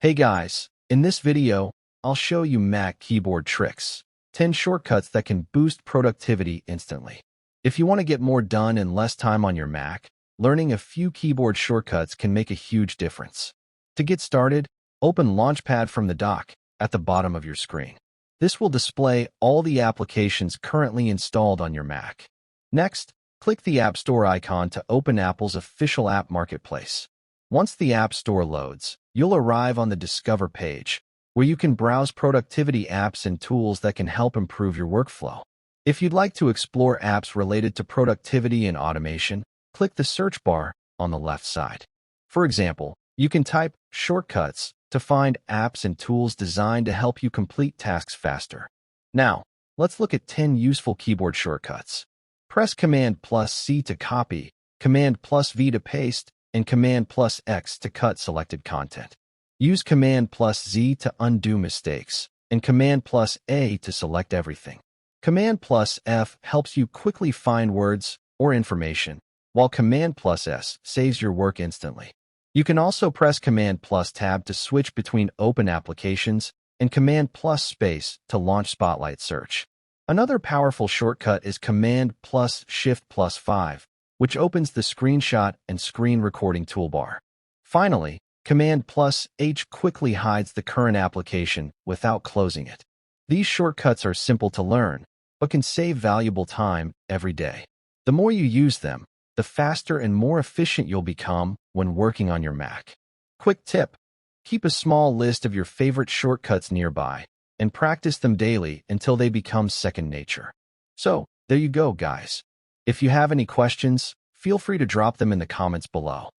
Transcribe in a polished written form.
Hey guys, in this video, I'll show you Mac keyboard tricks, 10 shortcuts that can boost productivity instantly. If you want to get more done in less time on your Mac, learning a few keyboard shortcuts can make a huge difference. To get started, open Launchpad from the dock at the bottom of your screen. This will display all the applications currently installed on your Mac. Next, click the App Store icon to open Apple's official app marketplace. Once the App Store loads, you'll arrive on the Discover page, where you can browse productivity apps and tools that can help improve your workflow. If you'd like to explore apps related to productivity and automation, click the search bar on the left side. For example, you can type shortcuts to find apps and tools designed to help you complete tasks faster. Now, let's look at 10 useful keyboard shortcuts. Press Command+C to copy, Command+V to paste, and Command+X to cut selected content. Use Command+Z to undo mistakes, and Command+A to select everything. Command+F helps you quickly find words or information, while Command+S saves your work instantly. You can also press Command+Tab to switch between open applications and Command+Space to launch Spotlight Search. Another powerful shortcut is Command+Shift+5, which opens the screenshot and screen recording toolbar. Finally, Command+H quickly hides the current application without closing it. These shortcuts are simple to learn, but can save valuable time every day. The more you use them, the faster and more efficient you'll become when working on your Mac. Quick tip: keep a small list of your favorite shortcuts nearby and practice them daily until they become second nature. So, there you go, guys. If you have any questions, feel free to drop them in the comments below.